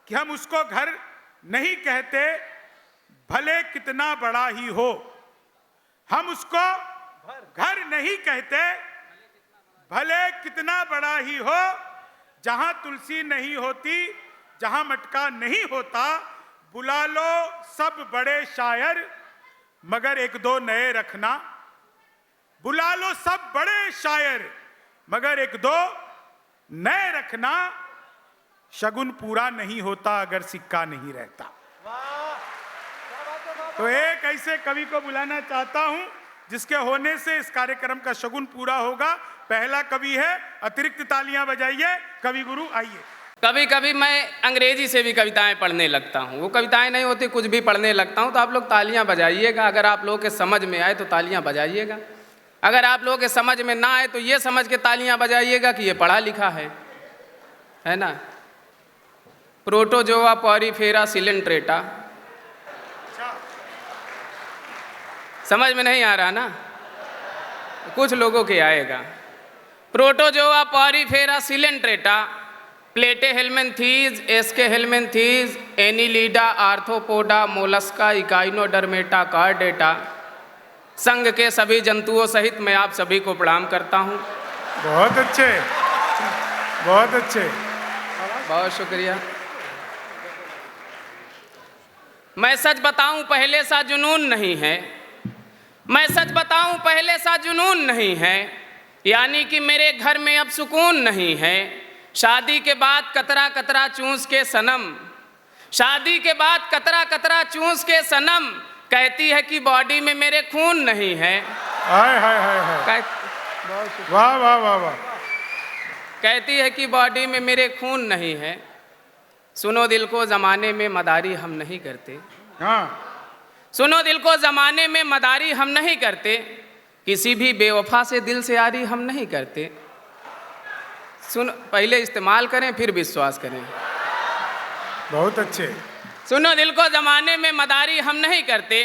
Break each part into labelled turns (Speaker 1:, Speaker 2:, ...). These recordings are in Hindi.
Speaker 1: कि हम उसको घर नहीं कहते, भले कितना बड़ा ही हो। हम उसको घर नहीं कहते, भले कितना बड़ा ही हो। जहां तुलसी नहीं होती, जहां मटका नहीं होता, बुला लो सब बड़े शायर, मगर एक दो नए रखना। बुला लो सब बड़े शायर, मगर एक दो नए रखना। शगुन पूरा नहीं होता अगर सिक्का नहीं रहता। तो एक ऐसे कवि को बुलाना चाहता हूं जिसके होने से इस कार्यक्रम का शगुन पूरा होगा। पहला कवि है, अतिरिक्त तालियां बजाइए, कवि गुरु आइए।
Speaker 2: कभी कभी मैं अंग्रेजी से भी कविताएं पढ़ने लगता हूँ। वो कविताएं नहीं होती, कुछ भी पढ़ने लगता हूँ। तो आप लोग तालियां बजाइएगा। अगर आप लोगों के समझ में आए तो तालियां बजाइएगा। अगर आप लोगों के समझ में ना आए तो ये समझ के तालियां बजाइएगा कि ये पढ़ा लिखा है ना। प्रोटोजोआ पॉरीफेरा सिलेंट्रेटा, समझ में नहीं आ रहा ना? कुछ लोगों के आएगा। Protozoa Porifera Coelenterata, Platyhelminthes, Aschelminthes, Annelida, Arthropoda, Mollusca, Echinodermata, Chordata, संघ के सभी जंतुओं सहित मैं आप सभी को प्रणाम करता हूँ।
Speaker 1: बहुत अच्छे, बहुत अच्छे,
Speaker 2: बहुत शुक्रिया। मैं सच बताऊं पहले सा जुनून नहीं है, मैं सच बताऊं पहले सा जुनून नहीं है, यानी कि मेरे घर में अब सुकून नहीं है। शादी के बाद कतरा कतरा चूस के सनम, शादी के बाद कतरा कतरा चूस के सनम, कहती है कि बॉडी में मेरे खून नहीं है।
Speaker 1: हाय हाय हाय हाय, वाह वाह वाह वाह।
Speaker 2: कहती है कि बॉडी में मेरे खून नहीं है। सुनो दिल को ज़माने में मदारी हम नहीं करते।
Speaker 1: हाँ,
Speaker 2: सुनो दिल को ज़माने में मदारी हम नहीं करते, किसी भी बेवफा से दिल से यारी हम नहीं करते। सुनो, पहले इस्तेमाल करें फिर विश्वास करें।
Speaker 1: बहुत अच्छे।
Speaker 2: सुनो दिल को ज़माने में मदारी हम नहीं करते,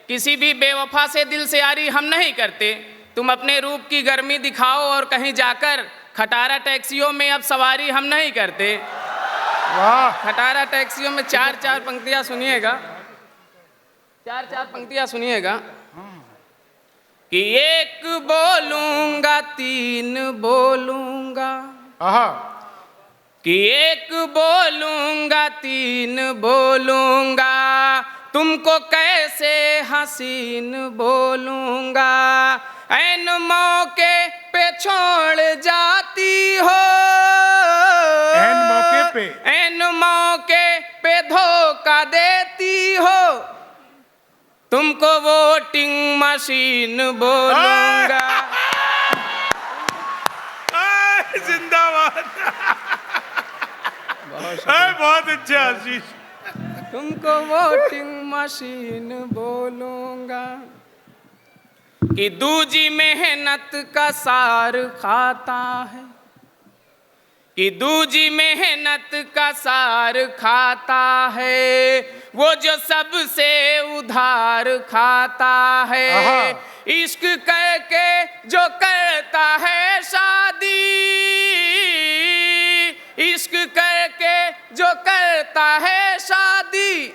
Speaker 2: किसी भी बेवफा से दिल से यारी हम नहीं करते। तुम अपने रूप की गर्मी दिखाओ और कहीं जाकर खटारा टैक्सियों में अब सवारी हम नहीं करते।
Speaker 1: वाह,
Speaker 2: खटारा टैक्सियों में चार चार पंक्तियां सुनिएगा, चार चार पंक्तियां सुनिएगा कि एक बोलूंगा तीन बोलूंगा,
Speaker 1: आहा,
Speaker 2: कि एक बोलूंगा तीन बोलूंगा, तुमको कैसे हसीन बोलूंगा। ऐन मौके पे छोड़ जाती हो,
Speaker 1: ऐन मौके पे,
Speaker 2: ऐन मौके पे धोखा देती हो, तुमको वोटिंग मशीन बोलूंगा।
Speaker 1: जिंदाबाद। बहुत अच्छे आशीष।
Speaker 2: तुमको वोटिंग मशीन बोलूंगा, कि दूजी मेहनत का सार खाता है, कि दूजी मेहनत का सार खाता है, वो जो सबसे उधार खाता है। इश्क करके जो करता है शादी, इश्क करके जो करता है शादी,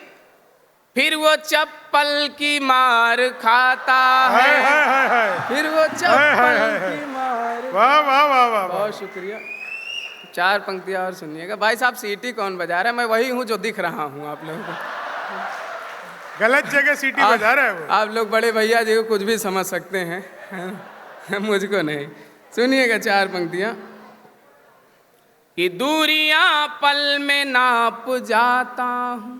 Speaker 2: फिर वो चप्पल की मार खाता है, फिर वो चप्पल की मार।
Speaker 1: वाह वाह वाह वाह,
Speaker 2: बहुत शुक्रिया। चार पंक्तियां और सुनिएगा। भाई साहब सीटी कौन बजा रहा है? मैं वही हूँ जो दिख रहा हूँ आप लोगों को।
Speaker 1: गलत जगह सीटी बजा रहा है वो।
Speaker 2: आप लोग बड़े भैया जी को कुछ भी समझ सकते हैं, मुझको नहीं। सुनिएगा चार पंक्तियां कि दूरियां पल में नाप जाता हूँ,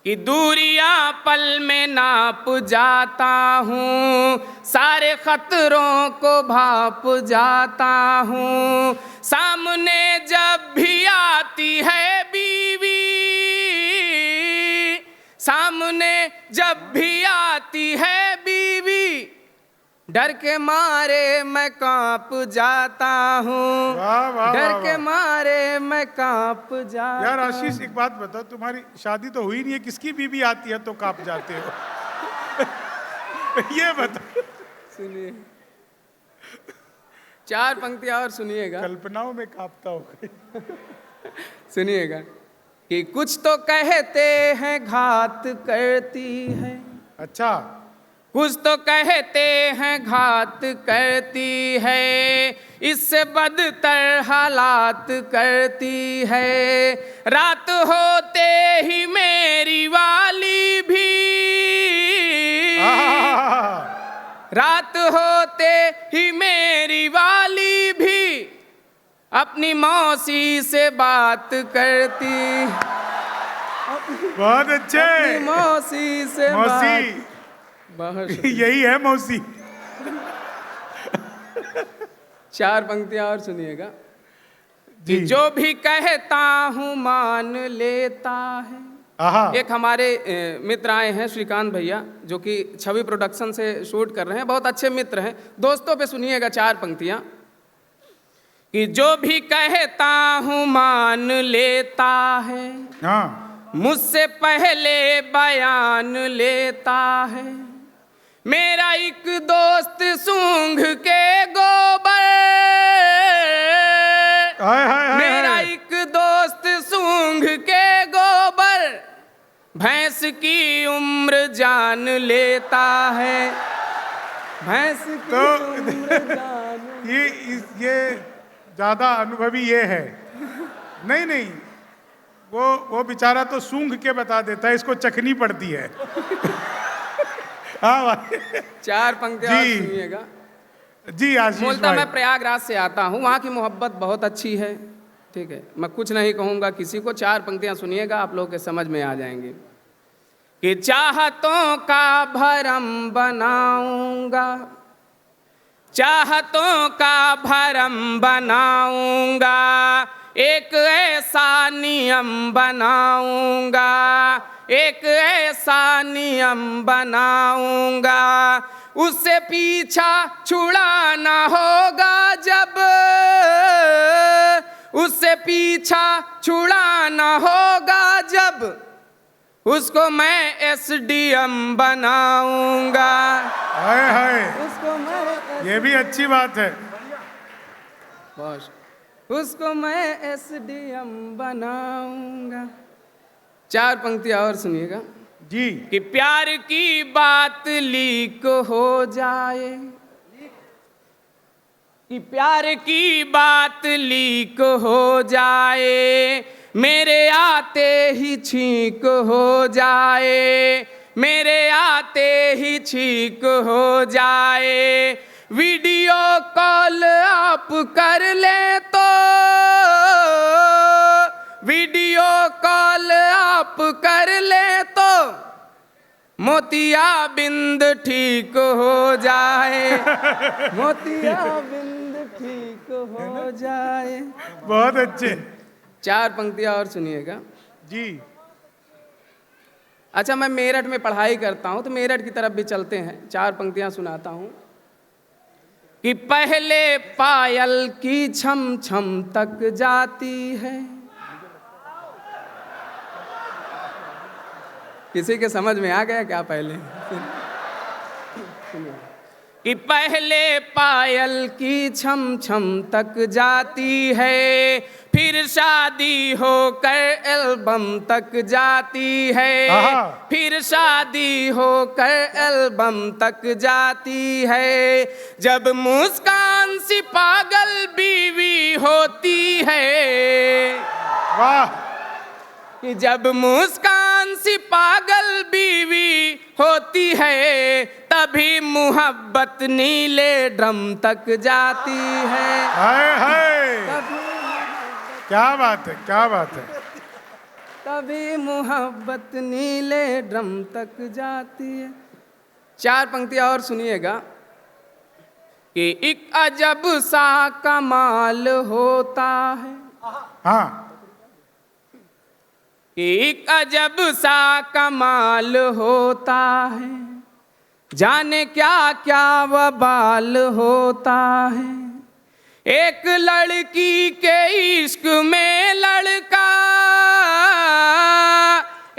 Speaker 2: कि दूरियां पल में नाप जाता हूँ, सारे खतरों को भाप जाता हूँ। सामने जब भी आती है बीवी, सामने जब भी आती है बीवी, डर के मारे मैं कांप जाता हूँ, डर के मारे मैं कांप जाता।
Speaker 1: यार आशीष, एक बात बताओ, तुम्हारी शादी तो हुई नहीं है, किसकी बीवी आती है तो कांप जाते हो? ये बताओ।
Speaker 2: सुनिए चार पंक्तियां और सुनिएगा।
Speaker 1: कल्पनाओं में कांपता होगा।
Speaker 2: सुनिएगा कि कुछ तो कहते हैं घात करती है,
Speaker 1: अच्छा,
Speaker 2: कुछ तो कहते हैं घात करती है, इससे बदतर हालात करती है। रात होते ही मेरी वाली भी, रात होते ही मेरी वाली भी अपनी मौसी से बात करती,
Speaker 1: बहुत अच्छे।
Speaker 2: अपनी मौसी से
Speaker 1: मौसी,
Speaker 2: बहुत
Speaker 1: यही है मौसी।
Speaker 2: 4 पंक्तियां और सुनिएगा।
Speaker 1: जी।
Speaker 2: कि जो भी कहता हूँ मान लेता है।
Speaker 1: आहा,
Speaker 2: एक हमारे मित्र आए हैं श्रीकांत भैया, जो कि छवि प्रोडक्शन से शूट कर रहे हैं, बहुत अच्छे मित्र हैं। दोस्तों पे सुनिएगा 4 पंक्तियां। कि जो भी कहता हूँ मान लेता है,
Speaker 1: हाँ,
Speaker 2: मुझसे पहले बयान लेता है। मेरा एक दोस्त सूंघ के गोबर,
Speaker 1: हाय हाय हाय
Speaker 2: मेरा
Speaker 1: हाय।
Speaker 2: एक दोस्त सूंघ के गोबर भैंस की उम्र जान लेता है, भैंस की
Speaker 1: तो
Speaker 2: उम्र जान।
Speaker 1: ये ज्यादा अनुभवी ये है। नहीं नहीं, वो बेचारा तो सूंघ के बता देता है, इसको चखनी पड़ती है। हाँ भाई।
Speaker 2: 4 पंक्तियां और
Speaker 1: जी।
Speaker 2: सुनिएगा।
Speaker 1: जी आशीष
Speaker 2: मूलतः
Speaker 1: भाई।
Speaker 2: मैं प्रयागराज से आता हूँ, वहाँ की मोहब्बत बहुत अच्छी है। ठीक है, मैं कुछ नहीं कहूँगा किसी को, 4 पंक्तियाँ सुनिएगा, आप लोगों के समझ में आ जाएंगी। कि चाहतों का भरम बनाऊंगा, चाहतों का भरम बनाऊंगा, एक ऐसा नियम बनाऊंगा, एक ऐसा नियम बनाऊंगा, उससे पीछा छुड़ाना होगा जब, उससे पीछा छुड़ाना होगा जब, उसको मैं एसडीएम बनाऊंगा।
Speaker 1: हाय हाय,
Speaker 2: उसको मैं
Speaker 1: ये भी अच्छी बात है।
Speaker 2: बस, उसको मैं एसडीएम बनाऊंगा। 4 पंक्तियां और सुनिएगा।
Speaker 1: जी।
Speaker 2: कि प्यार की बात लीक हो जाए, कि प्यार की बात लीक हो जाए, मेरे आते ही छींक हो जाए, मेरे आते ही छींक हो जाए। वीडियो कॉल आप कर ले तो, वीडियो कॉल आप कर ले तो, मोतिया बिंद ठीक हो जाए, मोतिया बिंद ठीक हो जाए।
Speaker 1: बहुत अच्छे।
Speaker 2: 4 पंक्तियां और सुनिएगा।
Speaker 1: जी।
Speaker 2: अच्छा, मैं मेरठ में पढ़ाई करता हूं, तो मेरठ की तरफ भी चलते हैं। 4 पंक्तियां सुनाता हूं। कि पहले पायल की छम छम तक जाती है। किसी के समझ में आ गया क्या? पहले कि पहले पायल की छम छम तक जाती है, फिर शादी होकर एल्बम तक जाती है, फिर शादी होकर एल्बम तक जाती है। जब मुस्कान सी पागल बीवी होती है,
Speaker 1: वाह।
Speaker 2: कि जब मुस्कान सी पागल बीवी होती है, तभी मोहब्बत नीले ड्रम तक जाती है।
Speaker 1: हाय हाय, क्या बात है, क्या बात है।
Speaker 2: तभी मोहब्बत नीले ड्रम तक जाती है। 4 पंक्तियां और सुनिएगा। कि एक अजब सा कमाल होता है,
Speaker 1: हाँ,
Speaker 2: एक अजब सा कमाल होता है, जाने क्या क्या वबाल होता है। एक लड़की के इश्क में लड़का,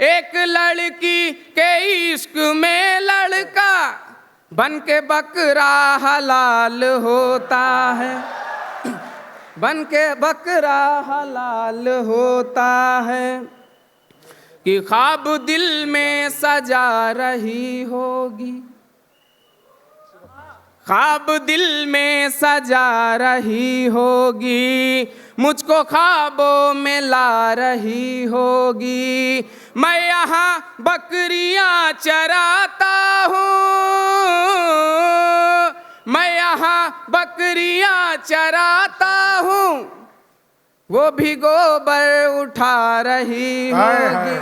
Speaker 2: एक लड़की के इश्क में लड़का, बन के बकरा हलाल होता है, बन के बकरा हलाल होता है। कि ख्वाब दिल में सजा रही होगी, ख्वाब दिल में सजा रही होगी, मुझको ख्वाबों में ला रही होगी। मैं यहाँ बकरियां चराता हूँ, मैं यहाँ बकरियां चराता हूँ, वो भी गोबर उठा रही होगी,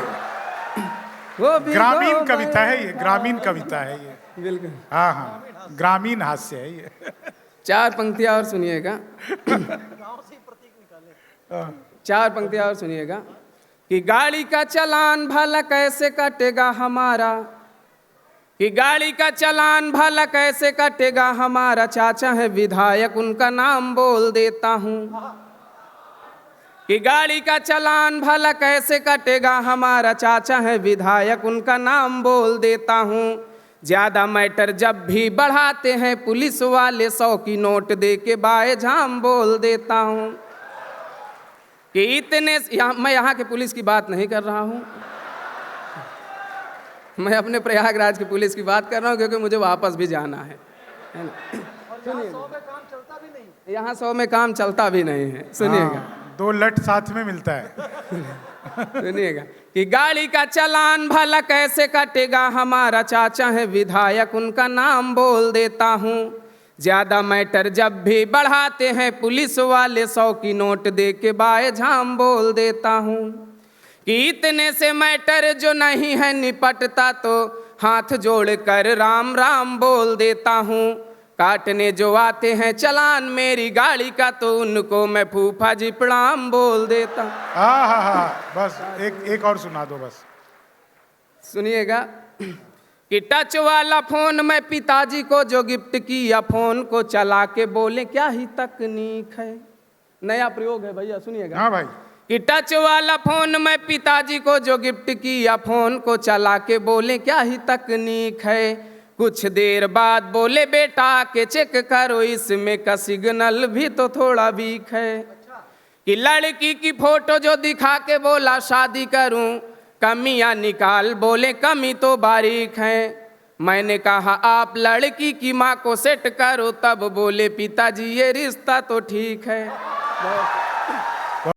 Speaker 2: वो भी
Speaker 1: ग्रामीण
Speaker 2: गोबर
Speaker 1: कविता है ये, ग्रामीण कविता है ये।
Speaker 2: बिल्कुल।
Speaker 1: हाँ हाँ, ग्रामीण हास्य है ये।
Speaker 2: 4 पंक्तियां और सुनिएगा। 4 पंक्तियां और सुनिएगा कि गाड़ी का चालान भला कैसे कटेगा हमारा, कि गाड़ी का चालान भला कैसे कटेगा हमारा, चाचा है विधायक उनका नाम बोल देता हूँ, कि गाड़ी का चालान भला कैसे कटेगा हमारा, चाचा है विधायक उनका नाम बोल देता हूँ। ज्यादा मैटर जब भी बढ़ाते हैं पुलिस वाले, 100 की नोट दे के बाए झाम बोल देता हूँ। कि इतने मैं यहाँ के पुलिस की बात नहीं कर रहा हूँ, मैं अपने प्रयागराज की पुलिस की बात कर रहा हूँ, क्योंकि मुझे वापस भी जाना है ना। यहाँ 100 में काम चलता भी नहीं है। सुनिएगा,
Speaker 1: 2 लट साथ में मिलता है।
Speaker 2: सुनिएगा कि गाड़ी का चालान भला कैसे कटेगा हमारा, चाचा है विधायक उनका नाम बोल देता हूँ। ज्यादा मैटर जब भी बढ़ाते हैं पुलिस वाले, 100 की नोट दे के बाए झाम बोल देता हूँ। कि इतने से मैटर जो नहीं है निपटता, तो हाथ जोड़ कर राम राम बोल देता हूँ। काटने जो आते हैं चलान मेरी गाड़ी का, तो उनको मैं फूफा जी प्रणाम बोल देता।
Speaker 1: हाँ हाँ हाँ, बस एक और सुना दो बस।
Speaker 2: सुनिएगा कि टच वाला फोन मैं पिताजी को जो गिफ्ट किया, फोन को चला के बोले क्या ही तकनीक है। नया प्रयोग है भैया, सुनिएगा।
Speaker 1: हाँ भाई।
Speaker 2: कि टच वाला फोन मैं पिताजी को जो गिफ्ट किया, फोन को चला के बोले क्या ही तकनीक है। कुछ देर बाद बोले बेटा के चेक करो, इसमें का सिग्नल भी तो थोड़ा वीक है। कि लड़की की फोटो जो दिखा के बोला शादी करूं, कमियां निकाल बोले कमी तो बारीक है। मैंने कहा आप लड़की की माँ को सेट करो, तब बोले पिताजी ये रिश्ता तो ठीक है।